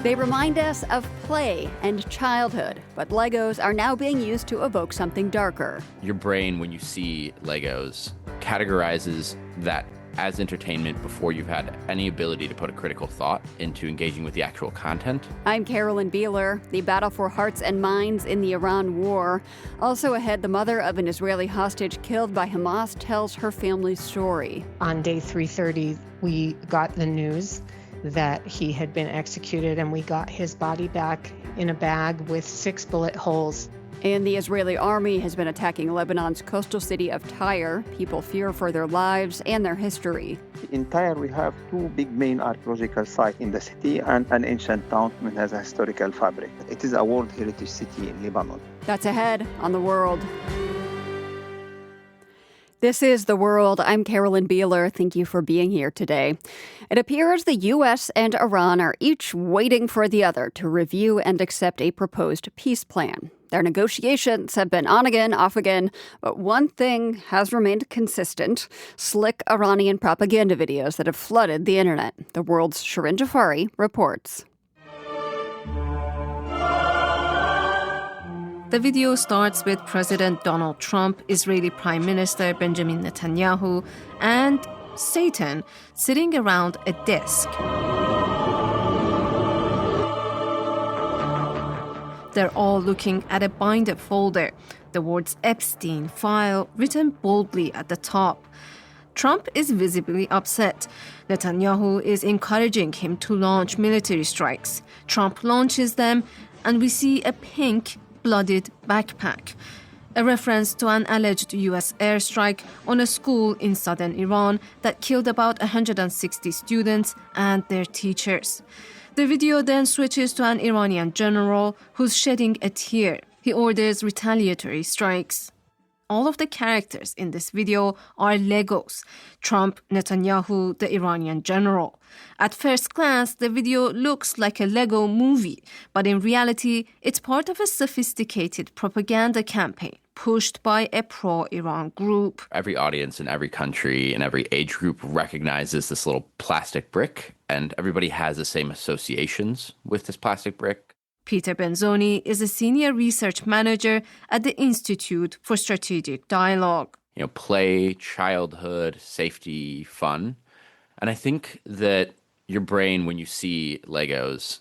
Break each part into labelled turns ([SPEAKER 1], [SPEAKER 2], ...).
[SPEAKER 1] They remind us of play and childhood, but Legos are now being used to evoke something darker.
[SPEAKER 2] Your brain, when you see Legos, categorizes that as entertainment before you've had any ability to put a critical thought into engaging with the actual content.
[SPEAKER 1] I'm Carolyn Beeler. The battle for hearts and minds in the Iran war. Also ahead, the mother of an Israeli hostage killed by Hamas tells her family's story.
[SPEAKER 3] On day 330, we got the news that he had been executed, and we got his body back in a bag with 6 bullet holes.
[SPEAKER 1] And the Israeli army has been attacking Lebanon's coastal city of Tyre. People fear for their lives and their history.
[SPEAKER 4] In Tyre, we have 2 big main archaeological sites in the city and an ancient town that has a historical fabric. It is a World Heritage City in Lebanon.
[SPEAKER 1] That's ahead on The World. This is The World. I'm Carolyn Beeler. Thank you for being here today. It appears the U.S. and Iran are each waiting for the other to review and accept a proposed peace plan. Their negotiations have been on again, off again, but one thing has remained consistent: slick Iranian propaganda videos that have flooded the internet. The World's Shirin Jafari reports.
[SPEAKER 5] The video starts with President Donald Trump, Israeli Prime Minister Benjamin Netanyahu, and Satan sitting around a desk. They're all looking at a binder folder, the words Epstein file written boldly at the top. Trump is visibly upset. Netanyahu is encouraging him to launch military strikes. Trump launches them, and we see a pink, blooded backpack, a reference to an alleged U.S. airstrike on a school in southern Iran that killed about 160 students and their teachers. The video then switches to an Iranian general who's shedding a tear. He orders retaliatory strikes. All of the characters in this video are Legos: Trump, Netanyahu, the Iranian general. At first glance, the video looks like a Lego movie, but in reality, it's part of a sophisticated propaganda campaign pushed by a pro-Iran group.
[SPEAKER 2] Every audience in every country and every age group recognizes this little plastic brick, and everybody has the same associations with this plastic brick.
[SPEAKER 5] Peter Benzoni is a senior research manager at the Institute for Strategic Dialogue.
[SPEAKER 2] Play, childhood, safety, fun. And I think that your brain, when you see Legos,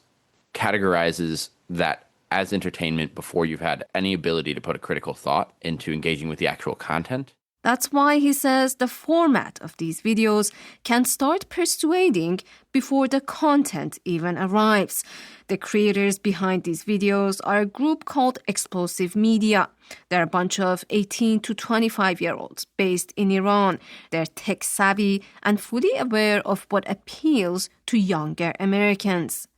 [SPEAKER 2] categorizes that as entertainment before you've had any ability to put a critical thought into engaging with the actual content.
[SPEAKER 5] That's why he says the format of these videos can start persuading before the content even arrives. The creators behind these videos are a group called Explosive Media. They're a bunch of 18 to 25-year-olds based in Iran. They're tech-savvy and fully aware of what appeals to younger Americans.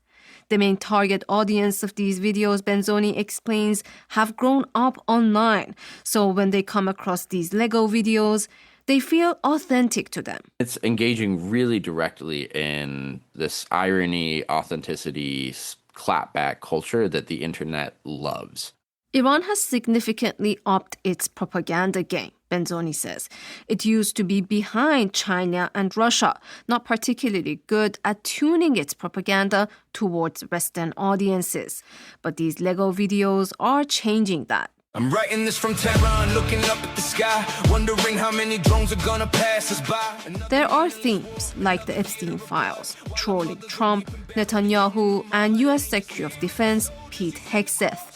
[SPEAKER 5] The main target audience of these videos, Benzoni explains, have grown up online. So when they come across these Lego videos, they feel authentic to them.
[SPEAKER 2] It's engaging really directly in this irony, authenticity, clapback culture that the internet loves.
[SPEAKER 5] Iran has significantly upped its propaganda game, Benzoni says. It used to be behind China and Russia, not particularly good at tuning its propaganda towards Western audiences. But these Lego videos are changing that.
[SPEAKER 6] I'm writing this from Tehran, looking up at the sky, wondering how many drones are gonna pass us by.
[SPEAKER 5] There are themes like the Epstein files, trolling Trump, Netanyahu, and U.S. Secretary of Defense Pete Hegseth.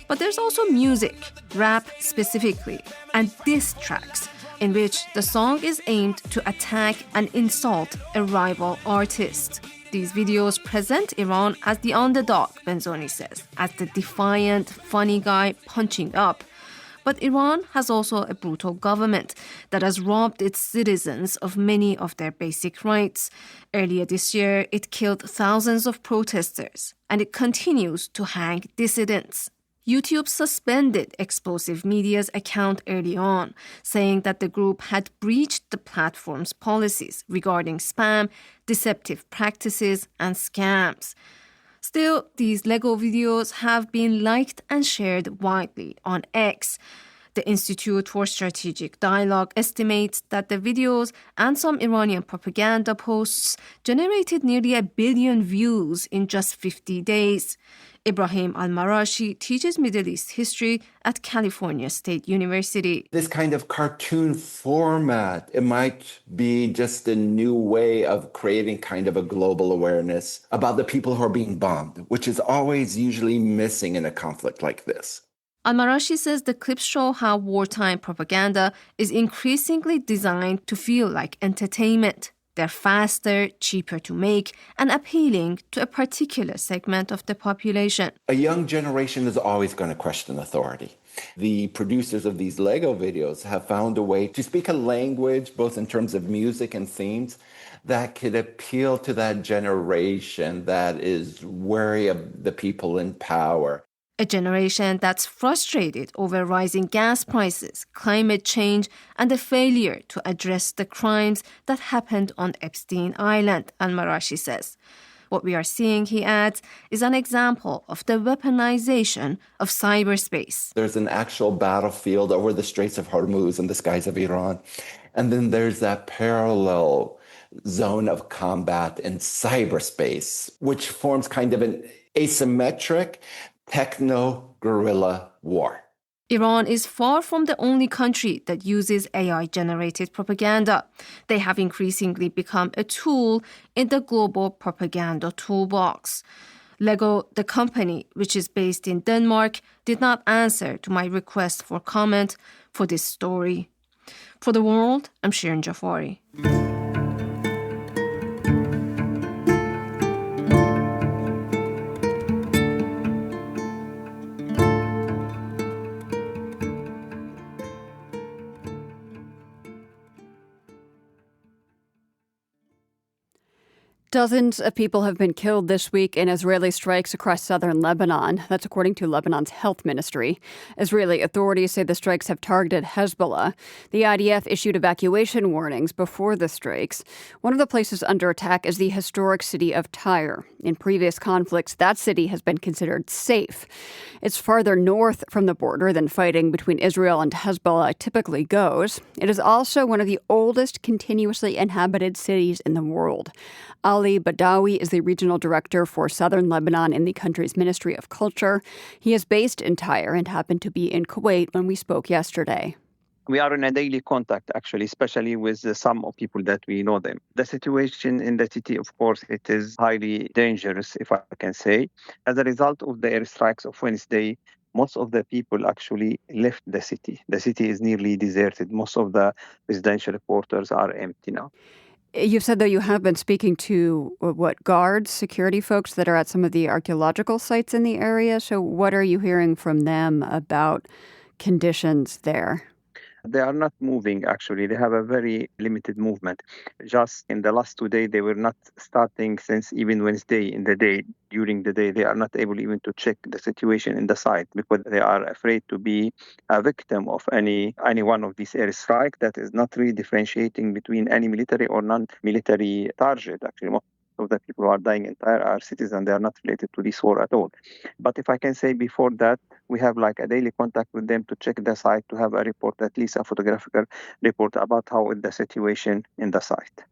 [SPEAKER 5] But there's also music, rap specifically, and diss tracks, in which the song is aimed to attack and insult a rival artist. These videos present Iran as the underdog, Benzoni says, as the defiant, funny guy punching up. But Iran has also a brutal government that has robbed its citizens of many of their basic rights. Earlier this year, it killed thousands of protesters, and it continues to hang dissidents. YouTube suspended Explosive Media's account early on, saying that the group had breached the platform's policies regarding spam, deceptive practices, and scams. Still, these Lego videos have been liked and shared widely on X. The Institute for Strategic Dialogue estimates that the videos and some Iranian propaganda posts generated nearly 1 billion views in just 50 days. Ibrahim Al-Marashi teaches Middle East history at California State University.
[SPEAKER 7] This kind of cartoon format, it might be just a new way of creating kind of a global awareness about the people who are being bombed, which is always usually missing in a conflict like this.
[SPEAKER 5] Al-Marashi says the clips show how wartime propaganda is increasingly designed to feel like entertainment. They're faster, cheaper to make, and appealing to a particular segment of the population.
[SPEAKER 7] A young generation is always going to question authority. The producers of these Lego videos have found a way to speak a language, both in terms of music and themes, that could appeal to that generation that is wary of the people in power.
[SPEAKER 5] A generation that's frustrated over rising gas prices, climate change, and the failure to address the crimes that happened on Epstein Island, Al-Marashi says. What we are seeing, he adds, is an example of the weaponization of cyberspace.
[SPEAKER 7] There's an actual battlefield over the Straits of Hormuz in the skies of Iran. And then there's that parallel zone of combat in cyberspace, which forms kind of an asymmetric techno-guerrilla war.
[SPEAKER 5] Iran is far from the only country that uses AI-generated propaganda. They have increasingly become a tool in the global propaganda toolbox. Lego, the company, which is based in Denmark, did not answer to my request for comment for this story. For The World, I'm Shirin Jafari.
[SPEAKER 1] Dozens of people have been killed this week in Israeli strikes across southern Lebanon. That's according to Lebanon's health ministry. Israeli authorities say the strikes have targeted Hezbollah. The IDF issued evacuation warnings before the strikes. One of the places under attack is the historic city of Tyre. In previous conflicts, that city has been considered safe. It's farther north from the border than fighting between Israel and Hezbollah typically goes. It is also one of the oldest continuously inhabited cities in the world. Ali Badawi is the regional director for southern Lebanon in the country's Ministry of Culture. He is based in Tyre and happened to be in Kuwait when we spoke yesterday.
[SPEAKER 4] We are in a daily contact, actually, especially with some of people that we know them. The situation in the city, of course, it is highly dangerous, if I can say. As a result of the airstrikes of Wednesday, most of the people actually left the city. The city is nearly deserted. Most of the residential quarters are empty now.
[SPEAKER 1] You've said, though, you have been speaking to, guards, security folks that are at some of the archaeological sites in the area. So what are you hearing from them about conditions there?
[SPEAKER 4] They are not moving, actually. They have a very limited movement. Just in the last 2 days, they were not starting since even Wednesday in the day. During the day, they are not able even to check the situation in the site because they are afraid to be a victim of any one of these airstrikes that is not really differentiating between any military or non-military target. Actually, most of the people who are dying in Tyre are citizens. They are not related to this war at all. But if I can say before that, we have like a daily contact with them to check the site, to have a report, at least a photographic report about how is the situation in the site.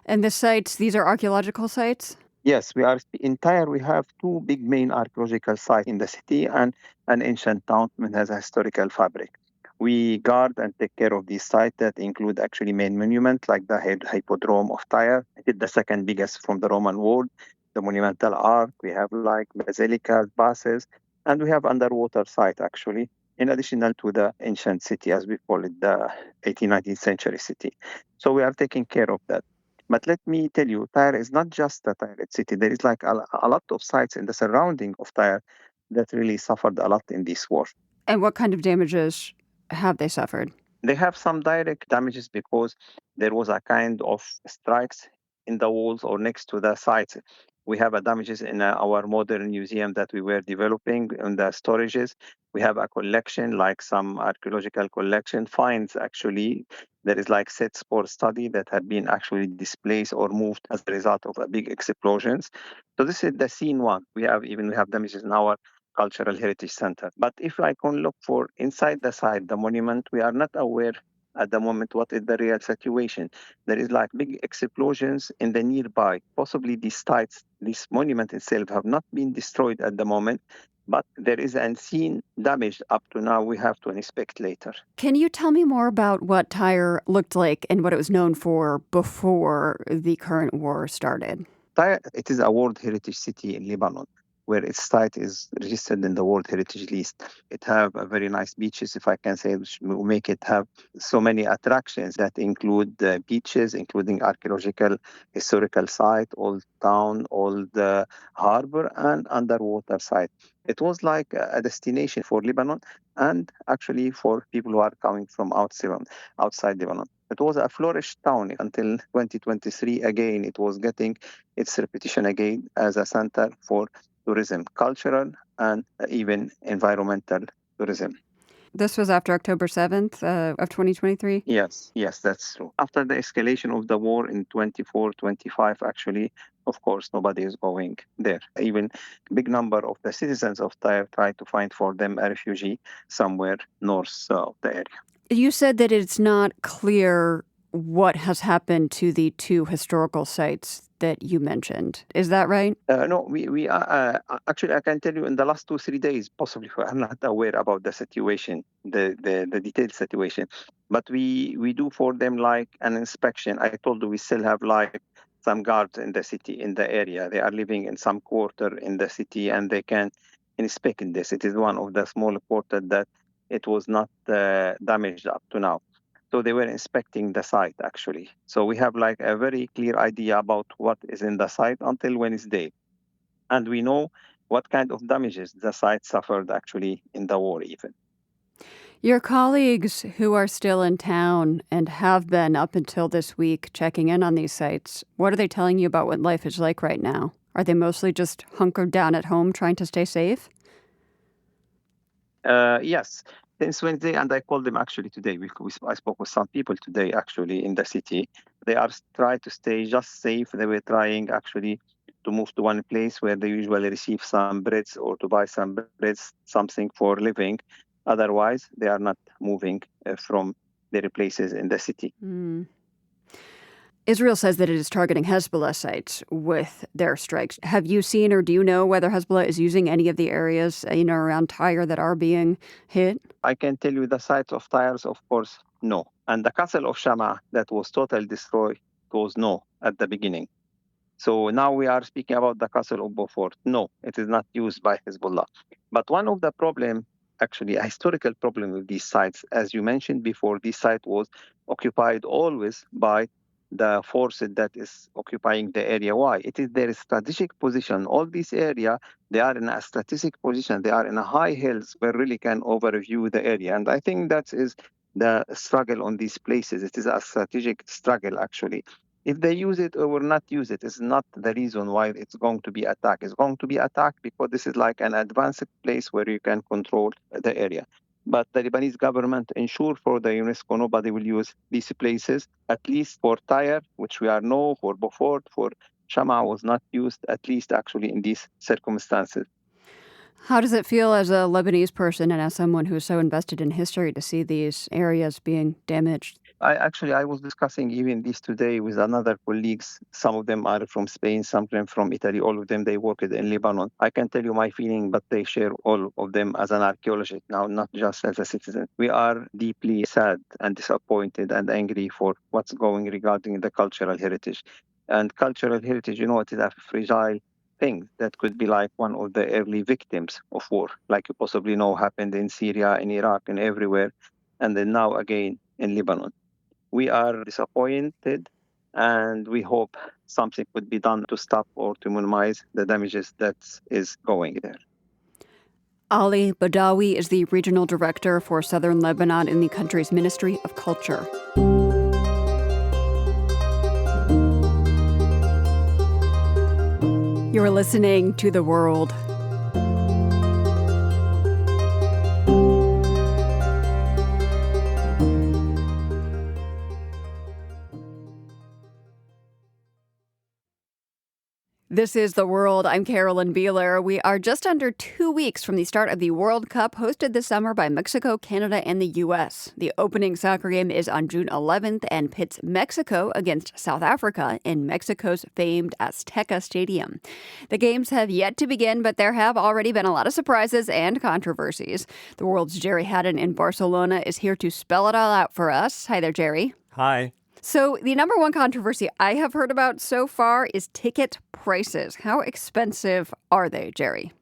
[SPEAKER 1] And the sites, these are archaeological sites?
[SPEAKER 4] Yes, we are in Tyre. We have two big main archaeological sites in the city and an ancient town that has a historical fabric. We guard and take care of these sites that include actually main monuments like the Hippodrome of Tyre. It is the second biggest from the Roman world, the Monumental Arch. We have like basilicas, baths, and we have underwater site actually, in addition to the ancient city, as we call it, the 18th, 19th century city. So we are taking care of that. But let me tell you, Tyre is not just a Tyre city. There is like a lot of sites in the surrounding of Tyre that really suffered a lot in this war.
[SPEAKER 1] And what kind of damages have they suffered?
[SPEAKER 4] They have some direct damages because there was a kind of strikes in the walls or next to the sites. We have damages in our modern museum that we were developing in the storages. We have a collection, like some archaeological collection finds actually. There is like sets for study that have been actually displaced or moved as a result of a big explosions. So this is the scene one. We have damages in our Cultural Heritage Center. But if I can look for inside the site, the monument, we are not aware at the moment what is the real situation. There is like big explosions in the nearby. Possibly these sites, this monument itself have not been destroyed at the moment, but there is unseen damage up to now we have to inspect later.
[SPEAKER 1] Can you tell me more about what Tyre looked like and what it was known for before the current war started?
[SPEAKER 4] Tyre, it is a World Heritage City in Lebanon, where its site is registered in the World Heritage List. It have a very nice beaches, if I can say, which will make it have so many attractions that include beaches, including archaeological, historical site, old town, old harbor, and underwater site. It was like a destination for Lebanon and actually for people who are coming from outside Lebanon. It was a flourished town until 2023. Again, it was getting its reputation again as a center for tourism, cultural and even environmental tourism.
[SPEAKER 1] This was after October 7th of 2023?
[SPEAKER 4] Yes, that's true. After the escalation of the war in 24, 25, actually, of course, nobody is going there. Even big number of the citizens of Tyre try to find for them a refugee somewhere north of the area.
[SPEAKER 1] You said that it's not clear what has happened to the two historical sites that you mentioned. Is that right?
[SPEAKER 4] No, we are actually. I can tell you in the last 2-3 days, possibly we are not aware about the situation, the detailed situation, but we do for them like an inspection. I told you we still have like some guards in the city, in the area. They are living in some quarter in the city, and they can inspect this. It is one of the small quarter that it was not damaged up to now. So they were inspecting the site, actually. So we have like a very clear idea about what is in the site until Wednesday. And we know what kind of damages the site suffered actually in the war even.
[SPEAKER 1] Your colleagues who are still in town and have been up until this week checking in on these sites, what are they telling you about what life is like right now? Are they mostly just hunkered down at home trying to stay safe?
[SPEAKER 4] Yes. Since Wednesday, and I called them actually today. I spoke with some people today actually in the city. They are trying to stay just safe. They were trying actually to move to one place where they usually receive some breads or to buy some breads, something for living. Otherwise, they are not moving from their places in the city.
[SPEAKER 1] Israel says that it is targeting Hezbollah sites with their strikes. Have you seen or do you know whether Hezbollah is using any of the areas in or around Tyre that are being hit?
[SPEAKER 4] I can tell you the sites of Tyres, of course, no. And the castle of Shama that was totally destroyed was no at the beginning. So now we are speaking about the castle of Beaufort. No, it is not used by Hezbollah. But one of the problem, actually a historical problem with these sites, as you mentioned before, this site was occupied always by the forces that is occupying the area. Why? It is their strategic position. All this area, they are in a strategic position. They are in a high hills where really can overview the area. And I think that is the struggle on these places. It is a strategic struggle, actually. If they use it or will not use it, is not the reason why it's going to be attacked. It's going to be attacked because this is like an advanced place where you can control the area. But the Lebanese government ensure for the UNESCO nobody will use these places, at least for Tyre, which we are know, for Beaufort, for Shama was not used, at least actually in these circumstances.
[SPEAKER 1] How does it feel as a Lebanese person and as someone who is so invested in history to see these areas being damaged?
[SPEAKER 4] I was discussing even this today with another colleagues. Some of them are from Spain, some of them from Italy. All of them, they worked in Lebanon. I can tell you my feeling, but they share all of them as an archaeologist now, not just as a citizen. We are deeply sad and disappointed and angry for what's going regarding the cultural heritage. And cultural heritage, it is a fragile thing that could be like one of the early victims of war, like you possibly know happened in Syria, in Iraq, and everywhere. And then now again in Lebanon. We are disappointed and we hope something would be done to stop or to minimize the damages that is going there.
[SPEAKER 1] Ali Badawi is the regional director for Southern Lebanon in the country's Ministry of Culture. You're listening to The World. This is The World. I'm Carolyn Beeler. We are just under 2 weeks from the start of the World Cup, hosted this summer by Mexico, Canada, and the U.S. The opening soccer game is on June 11th and pits Mexico against South Africa in Mexico's famed Azteca Stadium. The games have yet to begin, but there have already been a lot of surprises and controversies. The World's Jerry Haddon in Barcelona is here to spell it all out for us. Hi there, Jerry.
[SPEAKER 8] Hi.
[SPEAKER 1] So the number one controversy I have heard about so far is ticket prices. How expensive are they, Jerry?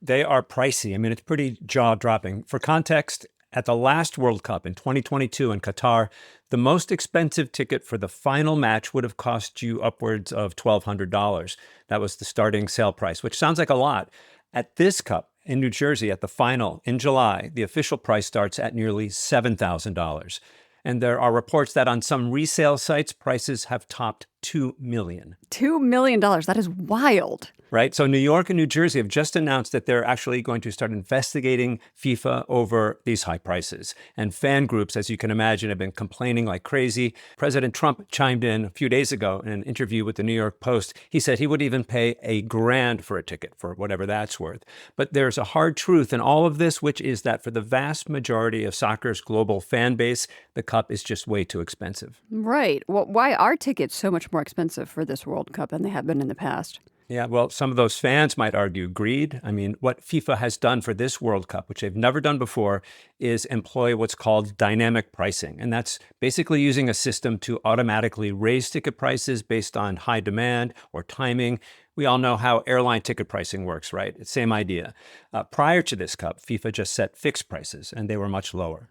[SPEAKER 8] They are pricey. I mean, it's pretty jaw-dropping. For context, at the last World Cup in 2022 in Qatar, the most expensive ticket for the final match would have cost you upwards of $1,200. That was the starting sale price, which sounds like a lot. At this Cup in New Jersey, at the final in July, the official price starts at nearly $7,000. And there are reports that on some resale sites, prices have topped $2 million.
[SPEAKER 1] $2 million. That is wild.
[SPEAKER 8] Right? So New York and New Jersey have just announced that they're actually going to start investigating FIFA over these high prices. And fan groups, as you can imagine, have been complaining like crazy. President Trump chimed in a few days ago in an interview with the New York Post. He said he would even pay $1,000 for a ticket, for whatever that's worth. But there's a hard truth in all of this, which is that for the vast majority of soccer's global fan base, the Cup is just way too expensive.
[SPEAKER 1] Right. Well, why are tickets so much more expensive for this World Cup than they have been in the past?
[SPEAKER 8] Yeah, well, some of those fans might argue greed. I mean, what FIFA has done for this World Cup, which they've never done before, is employ what's called dynamic pricing. And that's basically using a system to automatically raise ticket prices based on high demand or timing. We all know how airline ticket pricing works, right? It's the same idea. Prior to this Cup, FIFA just set fixed prices, and they were much lower.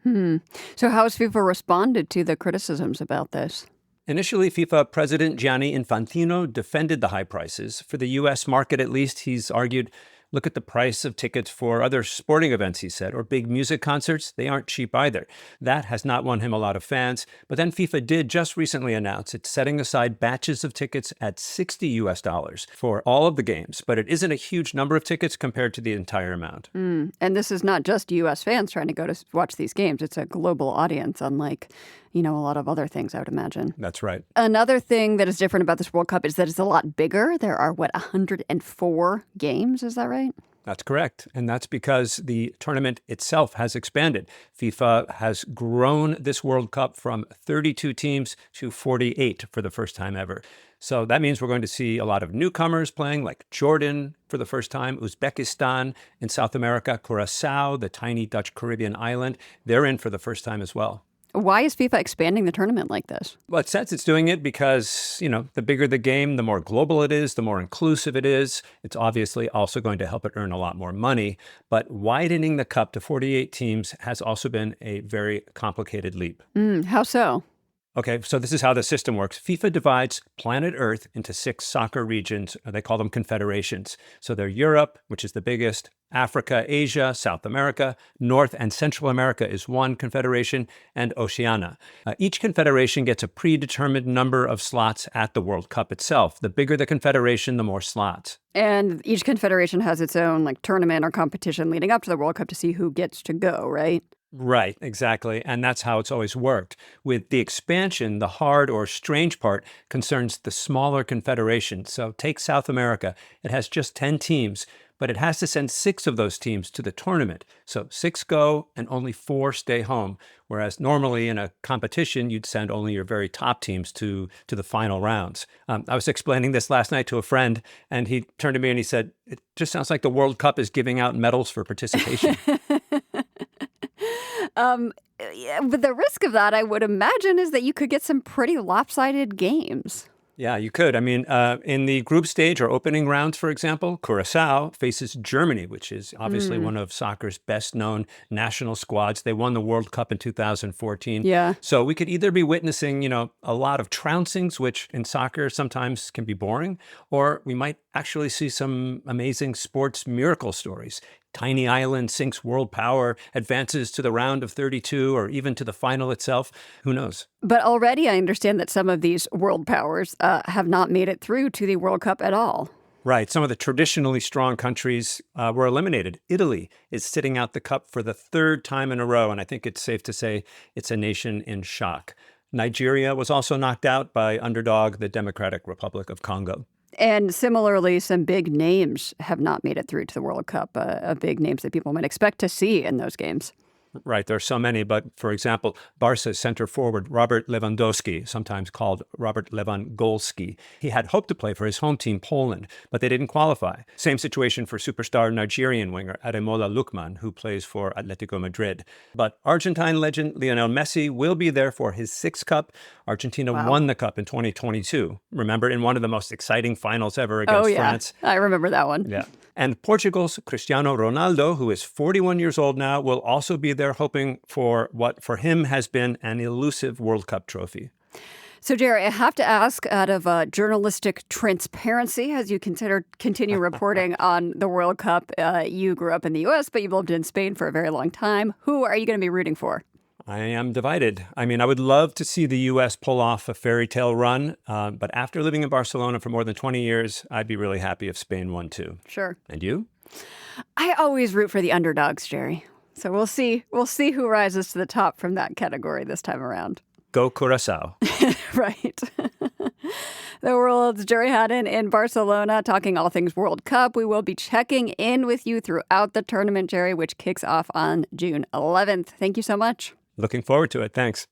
[SPEAKER 1] So how has FIFA responded to the criticisms about this?
[SPEAKER 8] Initially, FIFA President Gianni Infantino defended the high prices. For the U.S. market, at least, he's argued, look at the price of tickets for other sporting events, he said, or big music concerts. They aren't cheap either. That has not won him a lot of fans. But then FIFA did just recently announce it's setting aside batches of tickets at $60 for all of the games. But it isn't a huge number of tickets compared to the entire amount.
[SPEAKER 1] And this is not just U.S. fans trying to go to watch these games. It's a global audience, unlike a lot of other things, I would imagine.
[SPEAKER 8] That's right.
[SPEAKER 1] Another thing that is different about this World Cup is that it's a lot bigger. There are, 104 games? Is that right?
[SPEAKER 8] That's correct. And that's because the tournament itself has expanded. FIFA has grown this World Cup from 32 teams to 48 for the first time ever. So that means we're going to see a lot of newcomers playing, like Jordan for the first time, Uzbekistan in South America, Curacao, the tiny Dutch Caribbean island. They're in for the first time as well.
[SPEAKER 1] Why is FIFA expanding the tournament like this?
[SPEAKER 8] Well, it says it's doing it because, the bigger the game, the more global it is, the more inclusive it is. It's obviously also going to help it earn a lot more money. But widening the cup to 48 teams has also been a very complicated leap.
[SPEAKER 1] How so?
[SPEAKER 8] Okay, so this is how the system works. FIFA divides planet Earth into 6 soccer regions. They call them confederations. So they're Europe, which is the biggest, Africa, Asia, South America, North and Central America is one confederation, and Oceania. Each confederation gets a predetermined number of slots at the World Cup itself. The bigger the confederation, the more slots.
[SPEAKER 1] And each confederation has its own tournament or competition leading up to the World Cup to see who gets to go, right?
[SPEAKER 8] Right, exactly. And that's how it's always worked. With the expansion, the hard or strange part concerns the smaller confederations. So take South America. It has just 10 teams, but it has to send 6 of those teams to the tournament. So 6 go and only 4 stay home. Whereas normally in a competition, you'd send only your very top teams to the final rounds. I was explaining this last night to a friend, and he turned to me and he said, it just sounds like the World Cup is giving out medals for participation.
[SPEAKER 1] Yeah, but the risk of that, I would imagine, is that you could get some pretty lopsided games.
[SPEAKER 8] Yeah, you could. I mean, in the group stage or opening rounds, for example, Curacao faces Germany, which is obviously one of soccer's best-known national squads. They won the World Cup in 2014.
[SPEAKER 1] Yeah.
[SPEAKER 8] So we could either be witnessing, a lot of trouncings, which in soccer sometimes can be boring, or we might actually see some amazing sports miracle stories. Tiny island sinks world power, advances to the round of 32 or even to the final itself. Who knows?
[SPEAKER 1] But already I understand that some of these world powers have not made it through to the World Cup at all.
[SPEAKER 8] Right. Some of the traditionally strong countries were eliminated. Italy is sitting out the cup for the 3rd time in a row, and I think it's safe to say it's a nation in shock. Nigeria was also knocked out by underdog, the Democratic Republic of Congo.
[SPEAKER 1] And similarly, some big names have not made it through to the World Cup, big names that people might expect to see in those games.
[SPEAKER 8] Right, there are so many, but for example, Barca's center forward Robert Lewandowski, sometimes called Robert Lewandowski, he had hoped to play for his home team Poland, but they didn't qualify. Same situation for superstar Nigerian winger Ademola Lookman, who plays for Atletico Madrid. But Argentine legend Lionel Messi will be there for his sixth cup. Argentina won the cup in 2022. Remember, in one of the most exciting finals ever against France.
[SPEAKER 1] I remember that one.
[SPEAKER 8] Yeah. And Portugal's Cristiano Ronaldo, who is 41 years old now, will also be there hoping for what for him has been an elusive World Cup trophy.
[SPEAKER 1] So, Jerry, I have to ask, out of journalistic transparency, as you continue reporting on the World Cup, you grew up in the U.S., but you've lived in Spain for a very long time. Who are you going to be rooting for?
[SPEAKER 8] I am divided. I mean, I would love to see the U.S. pull off a fairy tale run, but after living in Barcelona for more than 20 years, I'd be really happy if Spain won too.
[SPEAKER 1] Sure.
[SPEAKER 8] And you?
[SPEAKER 1] I always root for the underdogs, Jerry. So we'll see who rises to the top from that category this time around.
[SPEAKER 8] Go Curaçao.
[SPEAKER 1] Right. The World's Jerry Haddon in Barcelona, talking all things World Cup. We will be checking in with you throughout the tournament, Jerry, which kicks off on June 11th. Thank you so much.
[SPEAKER 8] Looking forward to it. Thanks.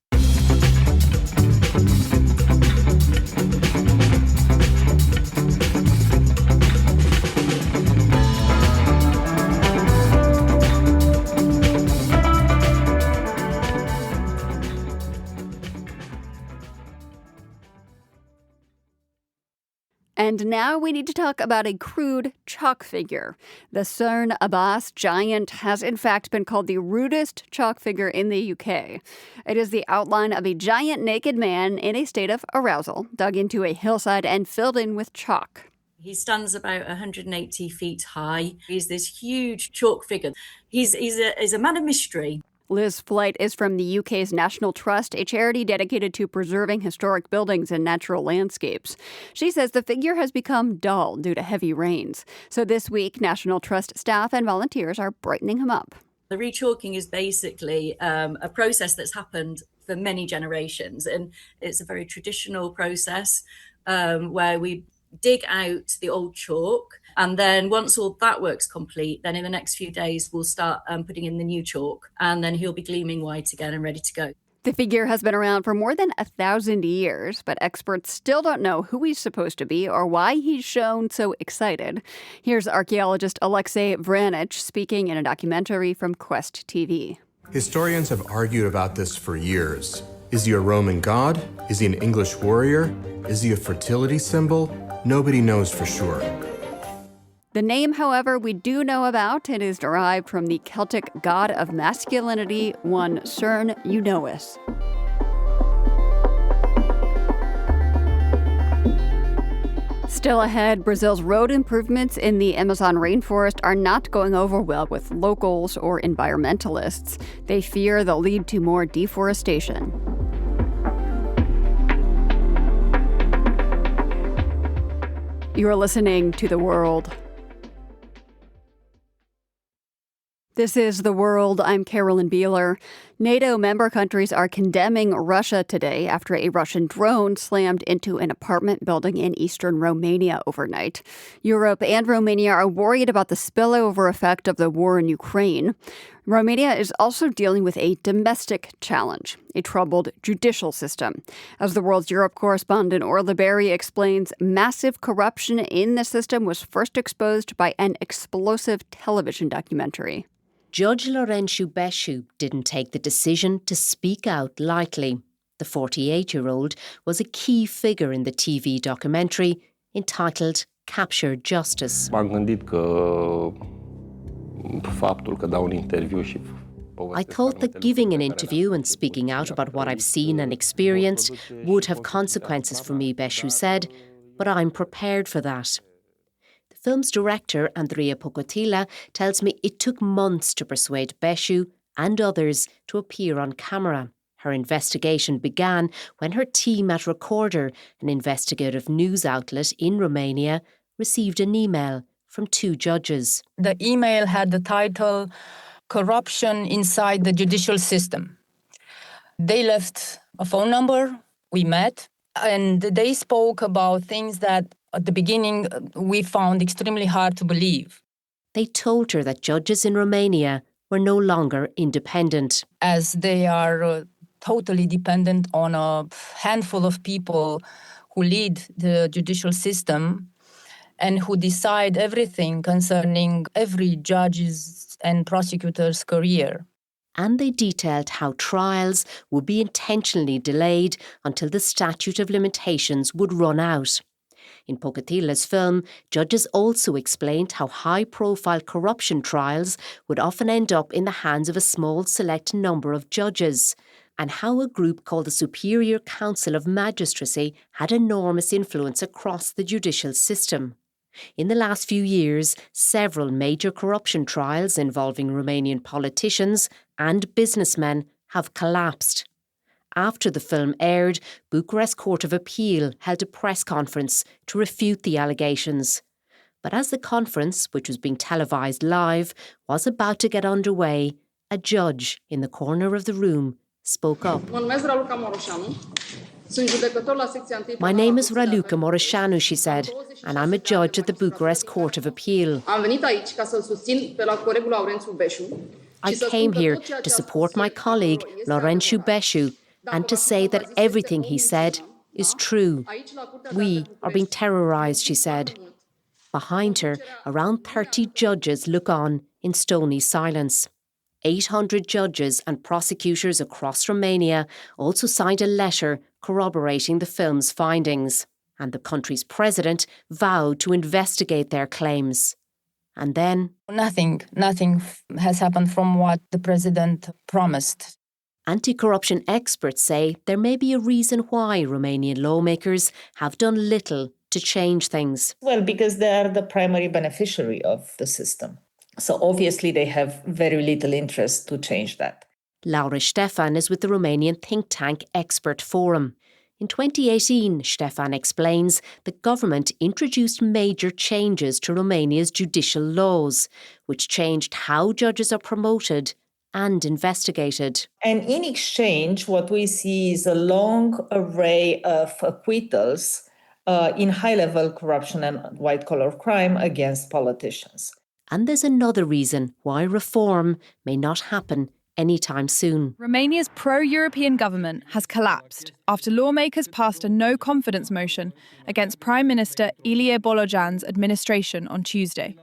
[SPEAKER 1] And now we need to talk about a crude chalk figure. The Sohn Abbas giant has in fact been called the rudest chalk figure in the UK. It is the outline of a giant naked man in a state of arousal, dug into a hillside and filled in with chalk.
[SPEAKER 9] He stands about 180 feet high. He's this huge chalk figure. He's a man of mystery.
[SPEAKER 1] Liz Flight is from the UK's National Trust, a charity dedicated to preserving historic buildings and natural landscapes. She says the figure has become dull due to heavy rains. So this week, National Trust staff and volunteers are brightening him up.
[SPEAKER 9] The rechalking is basically a process that's happened for many generations. And it's a very traditional process where we dig out the old chalk. And then once all that work's complete, then in the next few days, we'll start putting in the new chalk. And then he'll be gleaming white again and ready to go.
[SPEAKER 1] The figure has been around for more than 1,000 years, but experts still don't know who he's supposed to be or why he's shown so excited. Here's archaeologist Alexei Vranich speaking in a documentary from Quest TV.
[SPEAKER 10] Historians have argued about this for years. Is he a Roman god? Is he an English warrior? Is he a fertility symbol? Nobody knows for sure.
[SPEAKER 1] The name, however, we do know about. It is derived from the Celtic god of masculinity, one Cern Eunois. Still ahead, Brazil's road improvements in the Amazon rainforest are not going over well with locals or environmentalists. They fear they'll lead to more deforestation. You're listening to The World. This is The World. I'm Carolyn Beeler. NATO member countries are condemning Russia today after a Russian drone slammed into an apartment building in eastern Romania overnight. Europe and Romania are worried about the spillover effect of the war in Ukraine. Romania is also dealing with a domestic challenge, a troubled judicial system. As The World's Europe correspondent Orla Berry explains, massive corruption in the system was first exposed by an explosive television documentary.
[SPEAKER 11] Judge Laurențiu Beșu didn't take the decision to speak out lightly. The 48-year-old was a key figure in the TV documentary entitled Capture Justice.
[SPEAKER 12] M-am gândit că faptul că dau un interviu și
[SPEAKER 11] I thought that giving an interview and speaking out about what I've seen and experienced would have consequences for me, Beșu said, but I'm prepared for that. The film's director, Andreea Pocotila, tells me it took months to persuade Beșu and others to appear on camera. Her investigation began when her team at Recorder, an investigative news outlet in Romania, received an email from two judges.
[SPEAKER 13] The email had the title, Corruption Inside the Judicial System. They left a phone number, we met, and they spoke about things that At the beginning, we found extremely hard to believe.
[SPEAKER 11] They told her that judges in Romania were no longer independent.
[SPEAKER 13] As they are totally dependent on a handful of people who lead the judicial system and who decide everything concerning every judge's and prosecutor's career.
[SPEAKER 11] And they detailed how trials would be intentionally delayed until the statute of limitations would run out. In Pocatila's film, judges also explained how high-profile corruption trials would often end up in the hands of a small select number of judges, and how a group called the Superior Council of Magistracy had enormous influence across the judicial system. In the last few years, several major corruption trials involving Romanian politicians and businessmen have collapsed. After the film aired, Bucharest Court of Appeal held a press conference to refute the allegations. But as the conference, which was being televised live, was about to get underway, a judge in the corner of the room spoke up. My name is Raluca Moroșanu, she said, and I'm a judge at the Bucharest Court of Appeal. I came here to support my colleague, Laurențiu Beșu, and to say that everything he said is true. We are being terrorised, she said. Behind her, around 30 judges look on in stony silence. 800 judges and prosecutors across Romania also signed a letter corroborating the film's findings, and the country's president vowed to investigate their claims. And then
[SPEAKER 13] Nothing has happened from what the president promised.
[SPEAKER 11] Anti-corruption experts say there may be a reason why Romanian lawmakers have done little to change things.
[SPEAKER 14] Well, because they are the primary beneficiary of the system. So obviously they have very little interest to change that.
[SPEAKER 11] Laura Ștefan is with the Romanian think tank Expert Forum. In 2018, Ștefan explains the government introduced major changes to Romania's judicial laws, which changed how judges are promoted and investigated.
[SPEAKER 14] And in exchange, what we see is a long array of acquittals in high-level corruption and white-collar crime against politicians.
[SPEAKER 11] And there's another reason why reform may not happen anytime soon.
[SPEAKER 15] Romania's pro-European government has collapsed after lawmakers passed a no-confidence motion against Prime Minister Ilie Bolojan's administration on Tuesday.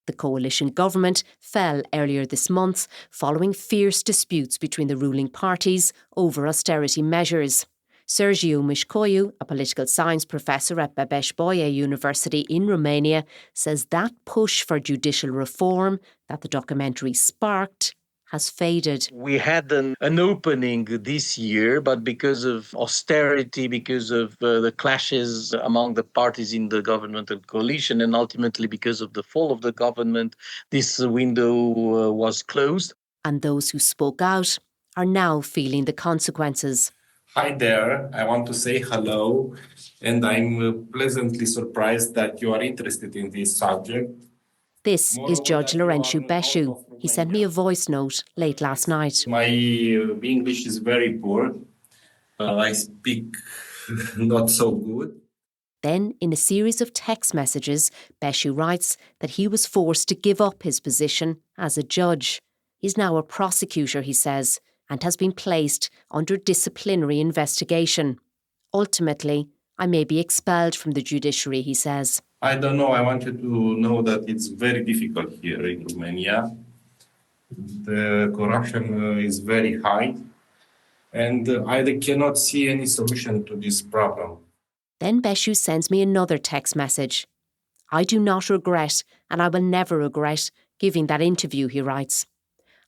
[SPEAKER 11] The coalition government fell earlier this month following fierce disputes between the ruling parties over austerity measures. Sergiu Mișcoiu, a political science professor at Babeș-Bolyai University in Romania, says that push for judicial reform that the documentary sparked has faded.
[SPEAKER 16] We had an opening this year, but because of austerity, because of the clashes among the parties in the governmental coalition, and ultimately because of the fall of the government, this window was closed.
[SPEAKER 11] And those who spoke out are now feeling the consequences.
[SPEAKER 17] Hi there, I want to say hello, and I'm pleasantly surprised that you are interested in this subject.
[SPEAKER 11] This is Judge Laurențiu Beșu. He sent me a voice note late last night.
[SPEAKER 17] My English is very poor. I speak not so good.
[SPEAKER 11] Then, in a series of text messages, Beșu writes that he was forced to give up his position as a judge. He's now a prosecutor, he says, and has been placed under disciplinary investigation. Ultimately, I may be expelled from the judiciary, he says.
[SPEAKER 17] I don't know. I want you to know that it's very difficult here in Romania. The corruption is very high, and I cannot see any solution to this problem.
[SPEAKER 11] Then Beșu sends me another text message. I do not regret, and I will never regret, giving that interview, he writes.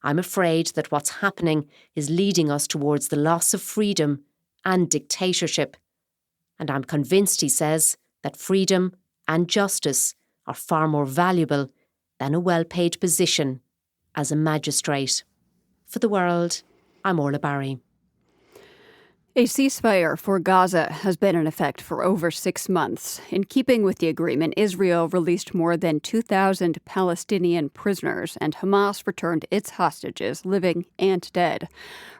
[SPEAKER 11] I'm afraid that what's happening is leading us towards the loss of freedom and dictatorship. And I'm convinced, he says, that freedom and justice are far more valuable than a well-paid position as a magistrate. For The World, I'm Orla Barry.
[SPEAKER 1] A ceasefire for Gaza has been in effect for over 6 months. In keeping with the agreement, Israel released more than 2,000 Palestinian prisoners, and Hamas returned its hostages, living and dead.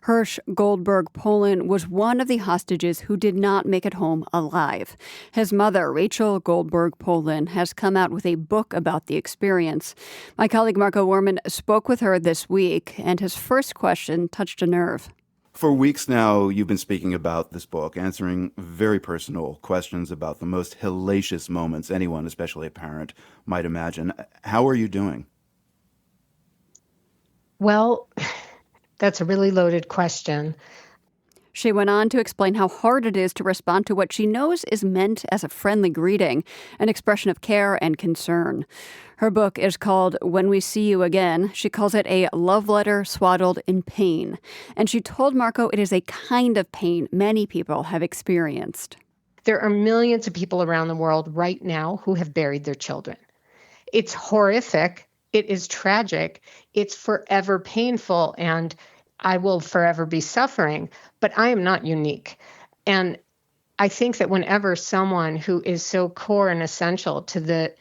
[SPEAKER 1] Hirsch Goldberg Polin was one of the hostages who did not make it home alive. His mother, Rachel Goldberg Polin, has come out with a book about the experience. My colleague Marco Werman spoke with her this week, and his first question touched a nerve.
[SPEAKER 18] For weeks now, you've been speaking about this book, answering very personal questions about the most hellacious moments anyone, especially a parent, might imagine. How are you doing?
[SPEAKER 3] Well, that's a really loaded question.
[SPEAKER 1] She went on to explain how hard it is to respond to what she knows is meant as a friendly greeting, an expression of care and concern. Her book is called When We See You Again. She calls it a love letter swaddled in pain. And she told Marco it is a kind of pain many people have experienced.
[SPEAKER 3] There are millions of people around the world right now who have buried their children. It's horrific. It is tragic. It's forever painful, and I will forever be suffering, but I am not unique. And I think that whenever someone who is so core and essential to the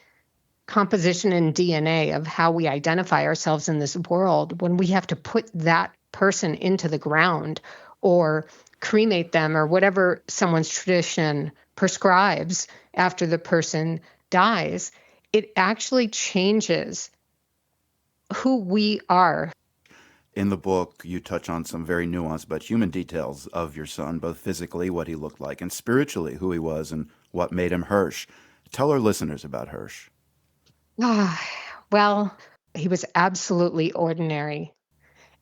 [SPEAKER 3] composition and DNA of how we identify ourselves in this world, when we have to put that person into the ground or cremate them or whatever someone's tradition prescribes after the person dies, it actually changes who we are.
[SPEAKER 18] In the book, you touch on some very nuanced but human details of your son, both physically, what he looked like, and spiritually, who he was and what made him Hirsch. Tell our listeners about Hirsch.
[SPEAKER 3] Well, he was absolutely ordinary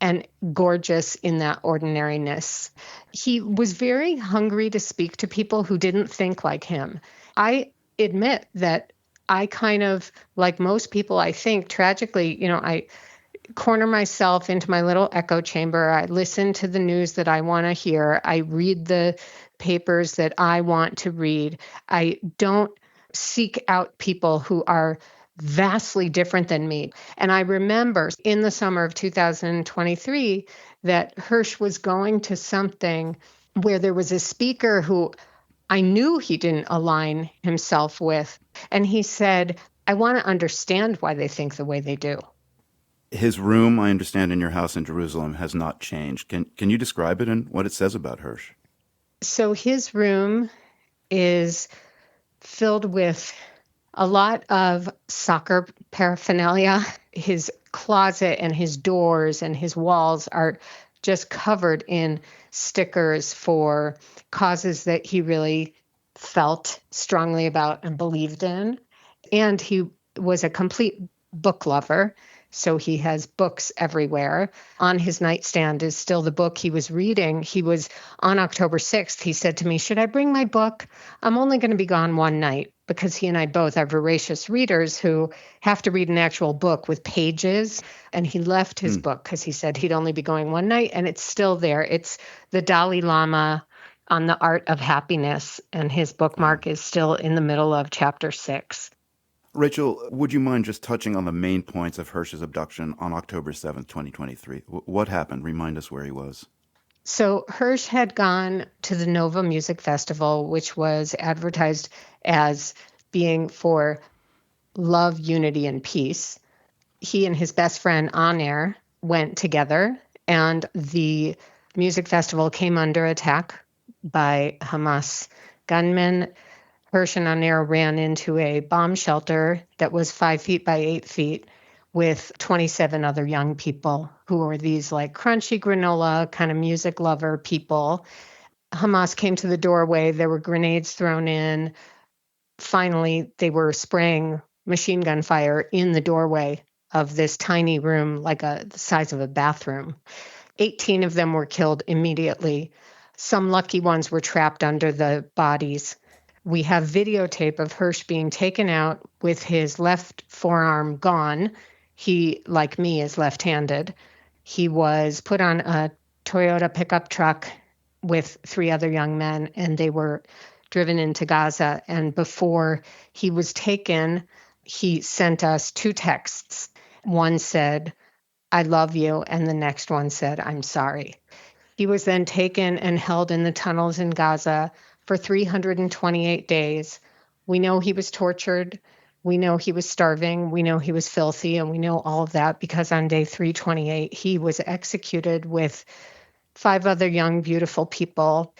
[SPEAKER 3] and gorgeous in that ordinariness. He was very hungry to speak to people who didn't think like him. I admit that I kind of, like most people, I think, tragically, I corner myself into my little echo chamber. I listen to the news that I want to hear. I read the papers that I want to read. I don't seek out people who are vastly different than me. And I remember in the summer of 2023 that Hirsch was going to something where there was a speaker who I knew he didn't align himself with. And he said, I want to understand why they think the way they do.
[SPEAKER 18] His room, I understand, in your house in Jerusalem has not changed. Can you describe it and what it says about Hirsch?
[SPEAKER 3] So his room is filled with a lot of soccer paraphernalia. His closet and his doors and his walls are just covered in stickers for causes that he really felt strongly about and believed in. And he was a complete book lover. So he has books everywhere. On his nightstand is still the book he was reading. He was on October 6th. He said to me, should I bring my book? I'm only going to be gone one night, because he and I both are voracious readers who have to read an actual book with pages. And he left his book because he said he'd only be going one night, and it's still there. It's the Dalai Lama on the Art of Happiness, and his bookmark is still in the middle of chapter 6.
[SPEAKER 18] Rachel, would you mind just touching on the main points of Hirsch's abduction on October 7th, 2023? What happened? Remind us where he was.
[SPEAKER 3] So Hirsch had gone to the Nova Music Festival, which was advertised as being for love, unity, and peace. He and his best friend, Aner, went together, and the music festival came under attack by Hamas gunmen. Hirsch and Aner ran into a bomb shelter that was 5 feet by 8 feet with 27 other young people who were these like crunchy granola kind of music lover people. Hamas came to the doorway. There were grenades thrown in. Finally, they were spraying machine gun fire in the doorway of this tiny room, like the size of a bathroom. 18 of them were killed immediately. Some lucky ones were trapped under the bodies. We have videotape of Hirsch being taken out with his left forearm gone. He, like me, is left-handed. He was put on a Toyota pickup truck with 3 other young men, and they were driven into Gaza. And before he was taken, he sent us 2 texts. One said, I love you, and the next one said, I'm sorry. He was then taken and held in the tunnels in Gaza for 328 days. We know he was tortured. We know he was starving. We know he was filthy. And we know all of that because on day 328, he was executed with 5 other young, beautiful people.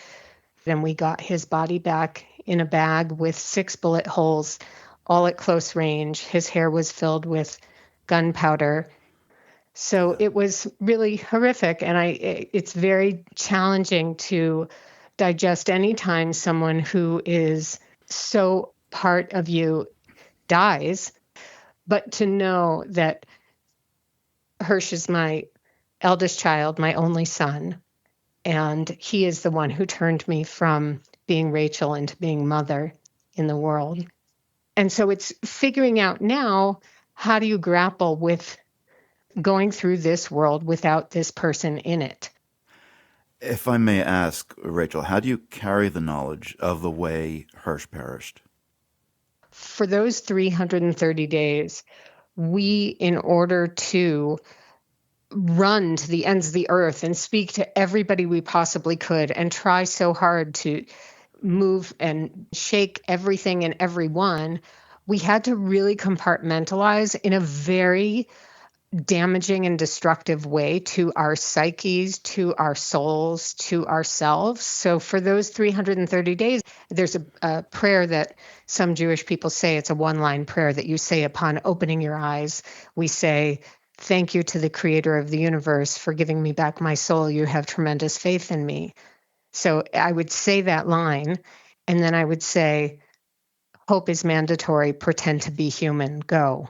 [SPEAKER 3] Then we got his body back in a bag with 6 bullet holes, all at close range. His hair was filled with gunpowder. So it was really horrific. And it's very challenging to digest anytime someone who is so part of you dies. But to know that Hirsch is my eldest child, my only son, and he is the one who turned me from being Rachel into being mother in the world. And so it's figuring out now, how do you grapple with going through this world without this person in it?
[SPEAKER 18] If I may ask, Rachel, how do you carry the knowledge of the way Hirsch perished?
[SPEAKER 3] For those 330 days, we, in order to run to the ends of the earth and speak to everybody we possibly could and try so hard to move and shake everything and everyone, we had to really compartmentalize in a very damaging and destructive way to our psyches, to our souls, to ourselves. So for those 330 days, there's a prayer that some Jewish people say. It's a one-line prayer that you say upon opening your eyes. We say, "Thank you to the creator of the universe for giving me back my soul. You have tremendous faith in me." So I would say that line, and then I would say, "Hope is mandatory. Pretend to be human. Go."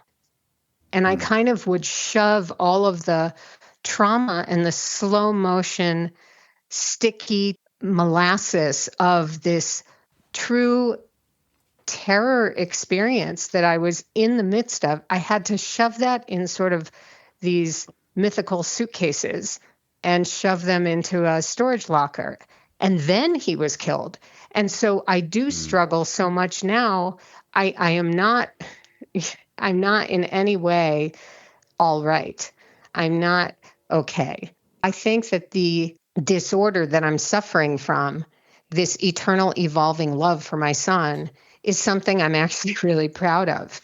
[SPEAKER 3] And I kind of would shove all of the trauma and the slow motion, sticky molasses of this true terror experience that I was in the midst of. I had to shove that in sort of these mythical suitcases and shove them into a storage locker. And then he was killed. And so I do struggle so much now. I am not, I'm not in any way all right. I'm not okay. I think that the disorder that I'm suffering from, this eternal evolving love for my son, is something I'm actually really proud of.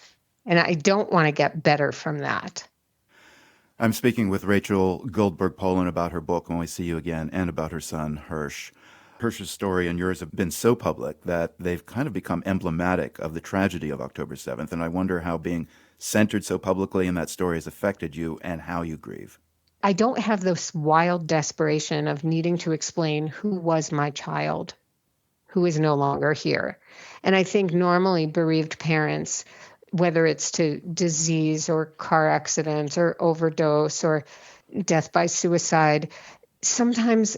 [SPEAKER 3] And I don't want to get better from that.
[SPEAKER 18] I'm speaking with Rachel Goldberg-Polin about her book, When We See You Again, and about her son, Hirsch. Hirsch's story and yours have been so public that they've kind of become emblematic of the tragedy of October 7th. And I wonder how being centered so publicly in that story has affected you and how you grieve.
[SPEAKER 3] I don't have this wild desperation of needing to explain who was my child, who is no longer here. And I think normally bereaved parents, whether it's to disease or car accidents or overdose or death by suicide, sometimes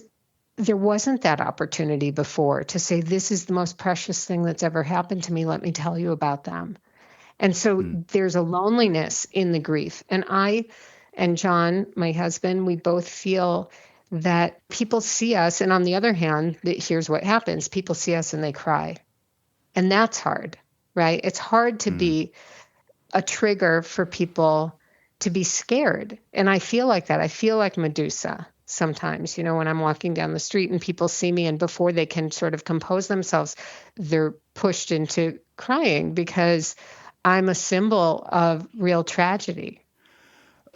[SPEAKER 3] there wasn't that opportunity before to say, this is the most precious thing that's ever happened to me. Let me tell you about them. And so there's a loneliness in the grief. And I and John, my husband, we both feel that people see us. And on the other hand, here's what happens. People see us and they cry. And that's hard, right? It's hard to be a trigger for people to be scared. And I feel like that. I feel like Medusa sometimes, you know, when I'm walking down the street and people see me and before they can sort of compose themselves, they're pushed into crying because I'm a symbol of real tragedy.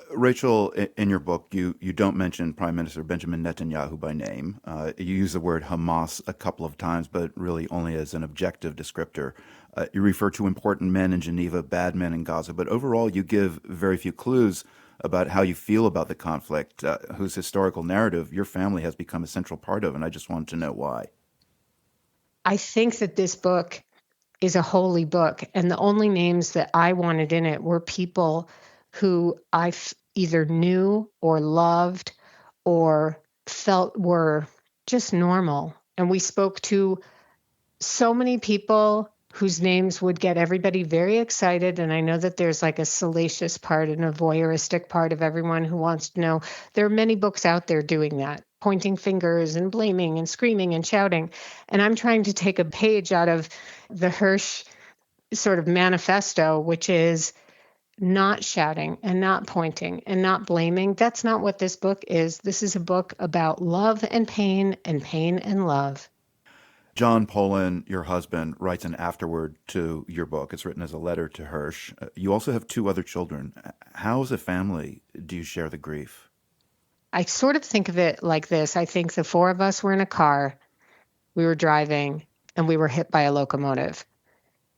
[SPEAKER 18] Rachel, in your book, you don't mention Prime Minister Benjamin Netanyahu by name. You use the word Hamas a couple of times, but really only as an objective descriptor. You refer to important men in Geneva, bad men in Gaza, but overall you give very few clues about how you feel about the conflict, whose historical narrative your family has become a central part of, and I just wanted to know why.
[SPEAKER 3] I think that this book is a holy book, and the only names that I wanted in it were people who I either knew or loved or felt were just normal. And we spoke to so many people whose names would get everybody very excited. And I know that there's like a salacious part and a voyeuristic part of everyone who wants to know. There are many books out there doing that, pointing fingers and blaming and screaming and shouting. And I'm trying to take a page out of the Hirsch sort of manifesto, which is not shouting and not pointing and not blaming. That's not what this book is. This is a book about love and pain and love.
[SPEAKER 18] John Pollan, your husband, writes an afterword to your book. It's written as a letter to Hirsch. You also have two other children. How, as a family, do you share the grief?
[SPEAKER 3] I sort of think of it like this. I think the four of us were in a car, we were driving, and we were hit by a locomotive.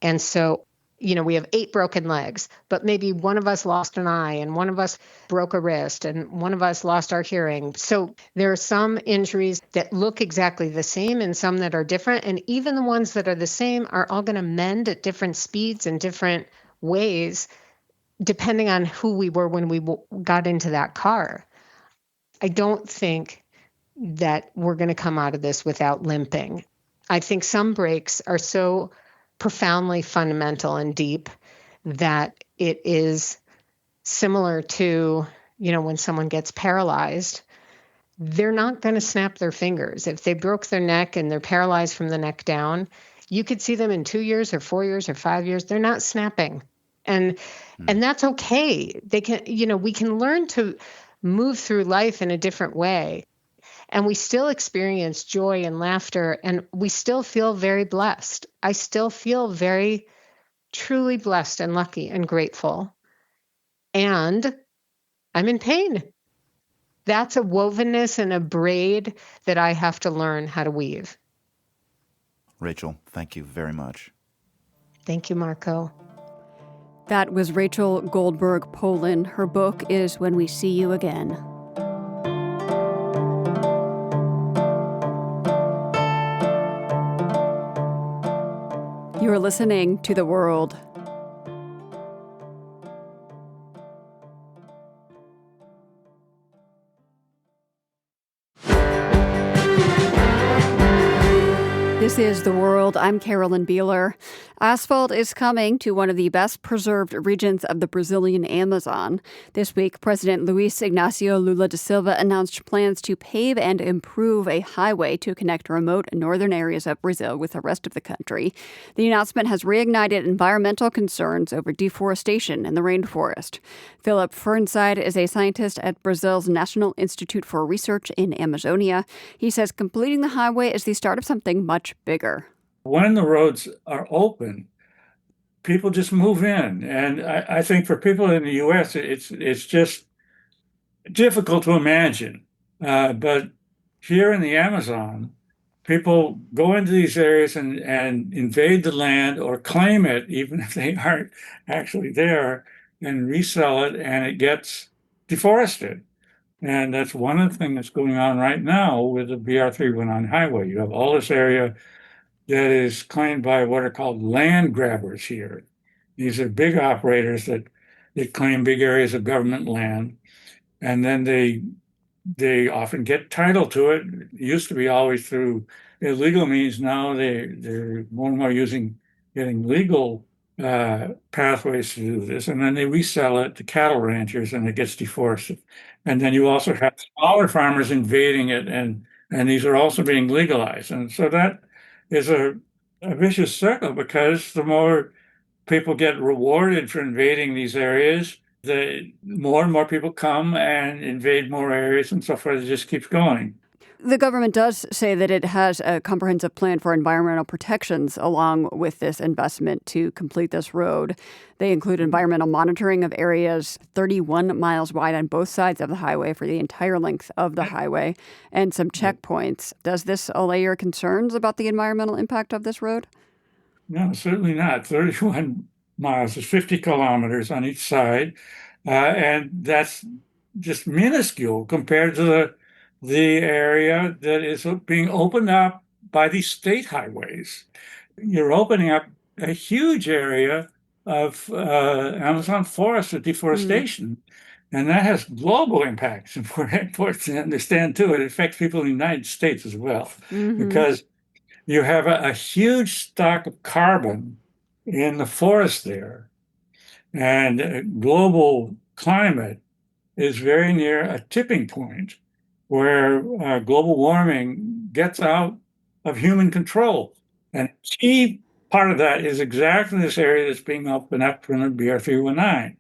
[SPEAKER 3] And so, we have 8 broken legs, but maybe one of us lost an eye and one of us broke a wrist and one of us lost our hearing. So there are some injuries that look exactly the same and some that are different. And even the ones that are the same are all going to mend at different speeds and different ways, depending on who we were when we got into that car. I don't think that we're going to come out of this without limping. I think some breaks are so profoundly fundamental and deep that it is similar to, when someone gets paralyzed, they're not going to snap their fingers. If they broke their neck and they're paralyzed from the neck down, you could see them in 2 years or 4 years or 5 years. They're not snapping. And that's okay. They can, we can learn to move through life in a different way. And we still experience joy and laughter, and we still feel very blessed. I still feel very, truly blessed and lucky and grateful. And I'm in pain. That's a wovenness and a braid that I have to learn how to weave.
[SPEAKER 18] Rachel, thank you very much.
[SPEAKER 3] Thank you, Marco.
[SPEAKER 1] That was Rachel Goldberg Pollan. Her book is When We See You Again. You are listening to The World. This is The World. I'm Carolyn Beeler. Asphalt is coming to one of the best preserved regions of the Brazilian Amazon. This week, President Luiz Inácio Lula da Silva announced plans to pave and improve a highway to connect remote northern areas of Brazil with the rest of the country. The announcement has reignited environmental concerns over deforestation in the rainforest. Philip Fernside is a scientist at Brazil's National Institute for Research in Amazonia. He says completing the highway is the start of something much bigger.
[SPEAKER 19] When the roads are open, people just move in. And I think for people in the U.S., it's just difficult to imagine. But here in the Amazon, people go into these areas and invade the land or claim it, even if they aren't actually there, and resell it, and it gets deforested. And that's one of the things that's going on right now with the BR-319 highway. You have all this area that is claimed by what are called land grabbers here. These are big operators that claim big areas of government land, and then they often get title to it. It used to be always through illegal means. Now they're more and more getting legal pathways to do this, and then they resell it to cattle ranchers, and it gets deforested. And then you also have smaller farmers invading it, and these are also being legalized. And so that is a vicious circle, because the more people get rewarded for invading these areas, the more and more people come and invade more areas, and so forth. It just keeps going.
[SPEAKER 1] The government does say that it has a comprehensive plan for environmental protections along with this investment to complete this road. They include environmental monitoring of areas 31 miles wide on both sides of the highway for the entire length of the highway, and some checkpoints. Does this allay your concerns about the environmental impact of this road?
[SPEAKER 19] No, certainly not. 31 miles is 50 kilometers on each side, and that's just minuscule compared to the area that is being opened up by these state highways. You're opening up a huge area of Amazon forest for deforestation. And that has global impacts. And for important to understand, too, it affects people in the United States as well, because you have a huge stock of carbon in the forest there. And global climate is very near a tipping point where global warming gets out of human control. And key part of that is exactly this area that's being opened up from the BR-319.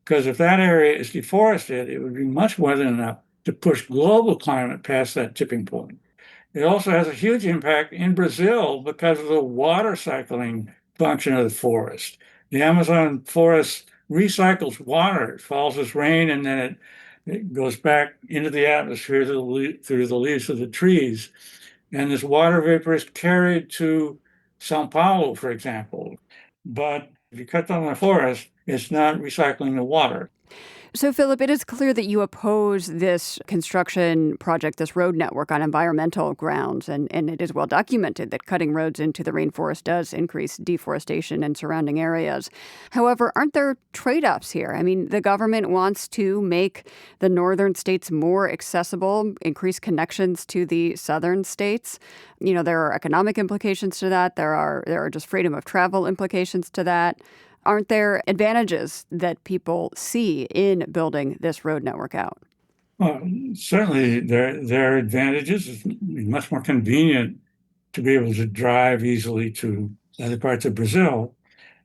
[SPEAKER 19] Because if that area is deforested, it would be much more than enough to push global climate past that tipping point. It also has a huge impact in Brazil because of the water cycling function of the forest. The Amazon forest recycles water. It falls as rain, and then it goes back into the atmosphere through the leaves of the trees. And this water vapor is carried to Sao Paulo, for example. But if you cut down the forest, it's not recycling the water.
[SPEAKER 1] So, Philip, it is clear that you oppose this construction project, this road network, on environmental grounds, and it is well documented that cutting roads into the rainforest does increase deforestation in surrounding areas. However, aren't there trade-offs here? I mean, the government wants to make the northern states more accessible, increase connections to the southern states. You know, there are economic implications to that. There are just freedom of travel implications to that. Aren't there advantages that people see in building this road network out?
[SPEAKER 19] Well, certainly there are advantages. It's much more convenient to be able to drive easily to other parts of Brazil,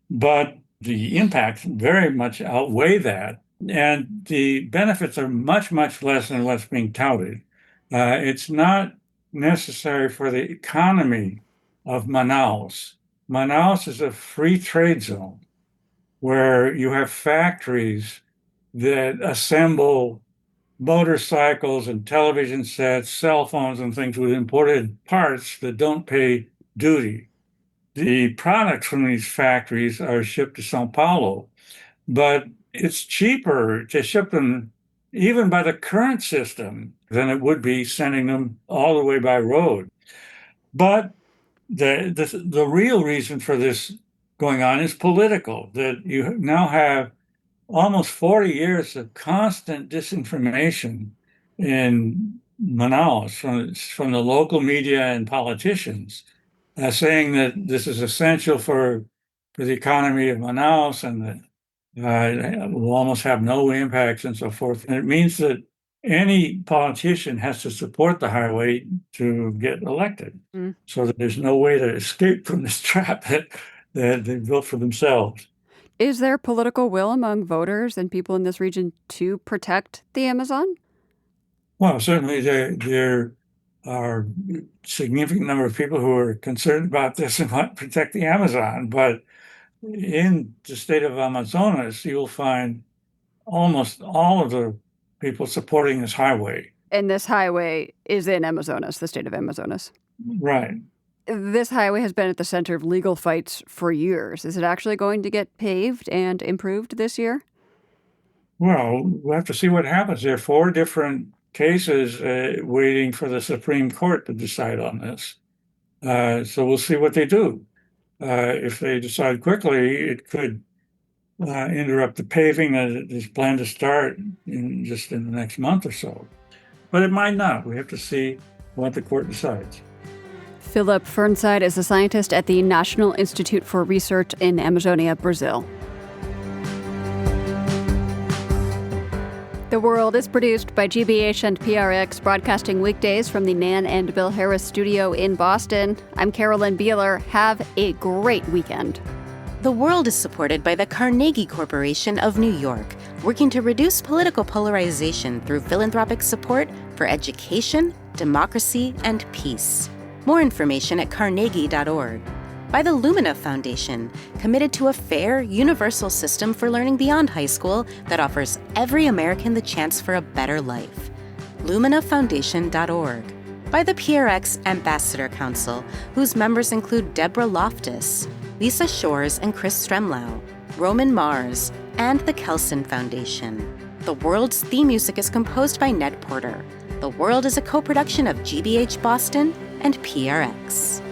[SPEAKER 19] but the impacts very much outweigh that. And the benefits are much, much less than what's being touted. It's not necessary for the economy of Manaus. Manaus is a free trade zone where you have factories that assemble motorcycles and television sets, cell phones, and things with imported parts that don't pay duty. The products from these factories are shipped to Sao Paulo, but it's cheaper to ship them even by the current system than it would be sending them all the way by road. But the real reason for this going on is political, that you now have almost 40 years of constant disinformation in Manaus from the local media and politicians, saying that this is essential for the economy of Manaus and that it will almost have no impacts and so forth. And it means that any politician has to support the highway to get elected. So that there's no way to escape from this trap that they built for themselves.
[SPEAKER 1] Is there political will among voters and people in this region to protect the Amazon?
[SPEAKER 19] Well, certainly there are a significant number of people who are concerned about this and want to protect the Amazon. But in the state of Amazonas, you'll find almost all of the people supporting this highway.
[SPEAKER 1] And this highway is in Amazonas, the state of Amazonas.
[SPEAKER 19] Right.
[SPEAKER 1] This highway has been at the center of legal fights for years. Is it actually going to get paved and improved this year?
[SPEAKER 19] Well, we'll have to see what happens. There are 4 different cases waiting for the Supreme Court to decide on this. So we'll see what they do. If they decide quickly, it could interrupt the paving that is planned to start in the next month or so. But it might not. We have to see what the court decides.
[SPEAKER 1] Philip Fernside is a scientist at the National Institute for Research in Amazonia, Brazil. The World is produced by GBH and PRX, broadcasting weekdays from the Nan and Bill Harris studio in Boston. I'm Carolyn Beeler. Have a great weekend.
[SPEAKER 11] The World is supported by the Carnegie Corporation of New York, working to reduce political polarization through philanthropic support for education, democracy, and peace. More information at carnegie.org. By the Lumina Foundation, committed to a fair, universal system for learning beyond high school that offers every American the chance for a better life. luminafoundation.org. By the PRX Ambassador Council, whose members include Deborah Loftus, Lisa Shores and Chris Stremlau, Roman Mars, and the Kelson Foundation. The World's theme music is composed by Ned Porter. The World is a co-production of GBH Boston and PRX.